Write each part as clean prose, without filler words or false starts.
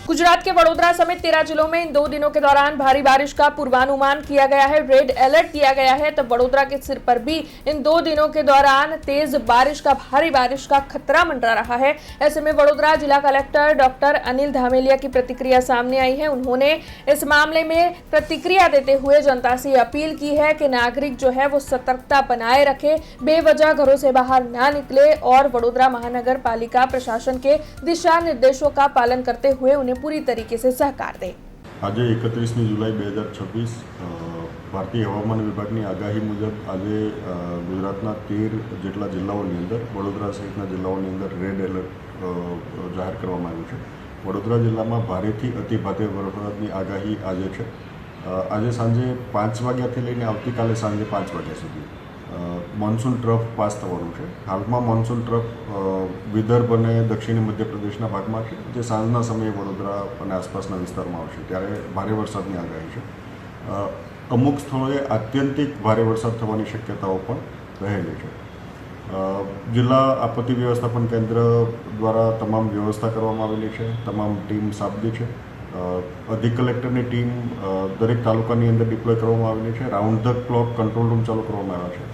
गुजरात के वडोदरा समेत 13 जिलों में इन 2 दिनों के दौरान भारी बारिश का पूर्वानुमान किया गया है। रेड अलर्ट दिया गया है। तब वडोदरा के सिर पर भी इन 2 दिनों के दौरान तेज बारिश का भारी बारिश का खतरा मंडरा रहा है। ऐसे में वडोदरा जिला कलेक्टर डॉक्टर अनिल धामेलिया की प्रतिक्रिया सामने आई है। उन्होंने इस मामले में प्रतिक्रिया देते हुए जनता से अपील की है कि नागरिक जो है वो सतर्कता बनाए रखे, बेवजह घरों से बाहर ना निकले और वडोदरा महानगर पालिका प्रशासन के दिशा निर्देशों का पालन करते हुए उन्हें पूरी तरीके से सहकार दे। आज 31 जुलाई 2026 भारतीय हवामान विभागની આગાહી મુજબ આજે ગુજરાતના 13 જેટલા જિલ્લાઓની અંદર વડોદરા સહિતના જિલ્લાઓની અંદર રેડ એલર્ટ જાહેર કરવામાં આવ્યું છે। વડોદરા જિલ્લામાં ભારેથી અતિ ભારે વરસાદની આગાહી આજે છે। આજે સાંજે 5 વાગ્યાથી લઈને આવતીકાલે સાંજે 5 વાગ્યા સુધી મોન્સૂન ટ્રફ પાસ થવાનું છે। હાલમાં મોન્સૂન ટ્રફ વિદર્ભ અને દક્ષિણી મધ્યપ્રદેશના ભાગમાં છે, જે સાંજના સમયે વડોદરા અને આસપાસના વિસ્તારમાં આવશે, ત્યારે ભારે વરસાદની આગાહી છે। અમુક સ્થળોએ આત્યંતિક ભારે વરસાદ થવાની શક્યતાઓ પણ રહેલી છે। જિલ્લા આપત્તિ વ્યવસ્થાપન કેન્દ્ર દ્વારા તમામ વ્યવસ્થા કરવામાં આવેલી છે। તમામ ટીમ સાબદી છે। અધિક કલેક્ટરની ટીમ દરેક તાલુકાની અંદર ડિપ્લોય કરવામાં આવેલી છે। Round the clock control room ચાલુ કરવામાં આવ્યા છે।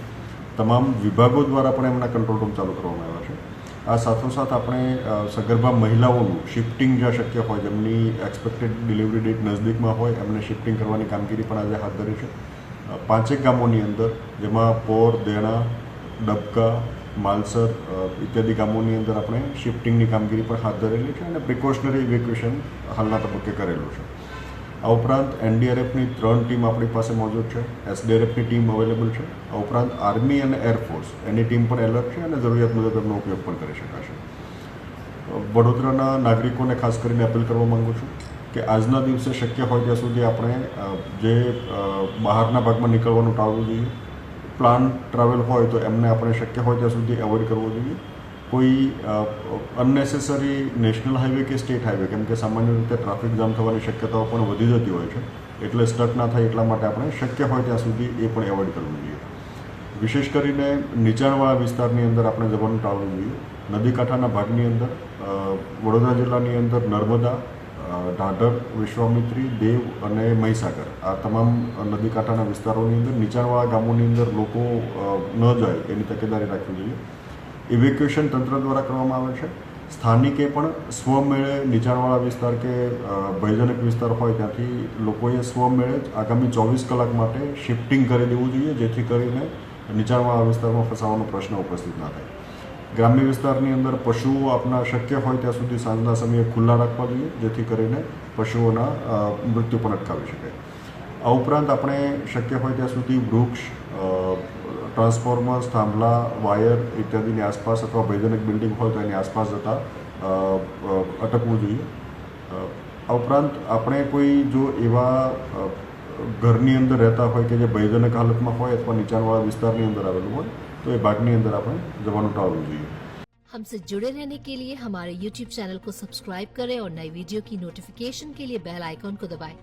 તમામ વિભાગો દ્વારા પણ એમના કંટ્રોલ રૂમ ચાલુ કરવામાં આવ્યા છે। આ સાથોસાથ આપણે સગર્ભા મહિલાઓનું શિફ્ટિંગ જ્યાં શક્ય હોય, જેમની એક્સપેક્ટેડ ડિલિવરી ડેટ નજદીકમાં હોય, એમને શિફ્ટિંગ કરવાની કામગીરી પણ આજે હાથ ધરી છે। 5 ગામોની અંદર, જેમાં પોર, દેણા, ડબકા, માલસર ઇત્યાદિ ગામોની અંદર આપણે શિફ્ટિંગની કામગીરી પણ હાથ ધરેલી છે અને પ્રિકોશનરી ઇવેક્યુએશન હાલના તબક્કે કરેલું છે। આ ઉપરાંત એનડીઆરએફની 3 ટીમ આપણી પાસે મોજૂદ છે। એસડીઆરએફની ટીમ અવેલેબલ છે। આ ઉપરાંત આર્મી અને એરફોર્સ એની ટીમ પણ એલર્ટ છે અને જરૂરિયાત મુજબ એમનો ઉપયોગ પણ કરી શકાશે। વડોદરાના નાગરિકોને ખાસ કરીને અપીલ કરવા માગું છું કે આજના દિવસે શક્ય હોય ત્યાં સુધી આપણે જે બહારના ભાગમાં નીકળવાનું ટાળવું જોઈએ। પ્લાન ટ્રાવેલ હોય તો એમને આપણે શક્ય હોય ત્યાં સુધી એવોઇડ કરવો જોઈએ। કોઈ અનનેસેસરી નેશનલ હાઈવે કે સ્ટેટ હાઈવે, કેમ કે સામાન્ય રીતે ટ્રાફિક જામ થવાની શક્યતાઓ પણ વધી જતી હોય છે, એટલે સ્ટક ના થાય એટલા માટે આપણે શક્ય હોય ત્યાં સુધી એ પણ એવોઇડ કરવું જોઈએ। વિશેષ કરીને નીચાણવાળા વિસ્તારની અંદર આપણે જવાનું ટાળવું જોઈએ। નદીકાંઠાના ભાગની અંદર વડોદરા જિલ્લાની અંદર નર્મદા, ઢાઢર, વિશ્વામિત્રી, દેવ અને મહીસાગર આ તમામ નદીકાંઠાના વિસ્તારોની અંદર નીચાણવાળા ગામોની અંદર લોકો ન જાય એની તકેદારી રાખવી જોઈએ। ઇવેક્યુએશન તંત્ર દ્વારા કરવામાં આવે છે। સ્થાનિકે પણ સ્વમેળે નીચાણવાળા વિસ્તાર કે ભયજનક વિસ્તાર હોય ત્યાંથી લોકોએ સ્વમેળે જ આગામી 24 કલાક માટે શિફ્ટિંગ કરી દેવું જોઈએ, જેથી કરીને નીચાણવાળા વિસ્તારમાં ફસાવાનો પ્રશ્ન ઉપસ્થિત ના થાય। ગ્રામ્ય વિસ્તારની અંદર પશુઓ આપણા શક્ય હોય ત્યાં સુધી સાંજના સમયે ખુલ્લા રાખવા જોઈએ, જેથી કરીને પશુઓના મૃત્યુ પણ અટકાવી શકાય। આ ઉપરાંત આપણે શક્ય હોય ત્યાં સુધી વૃક્ષ, ટ્રાન્સફોર્મર્સ, થાંભલા, વાયર ઇત્યાદિની આસપાસ અથવા ભયજનક બિલ્ડિંગ હોય તો એની આસપાસ જતાં અટકવું જોઈએ। આ ઉપરાંત આપણે કોઈ જો એવા ઘરની અંદર રહેતા હોય કે જે ભયજનક હાલતમાં હોય અથવા નીચાણવાળા વિસ્તારની અંદર આવેલું હોય તો એ ભાગની અંદર આપણે જવાનું ટાળવું જોઈએ। हमसे जुड़े रहने के लिए हमारे YouTube चैनल को सब्सक्राइब करें और नई वीडियो की नोटिफिकेशन के लिए बेल आइकॉन को दबाएं।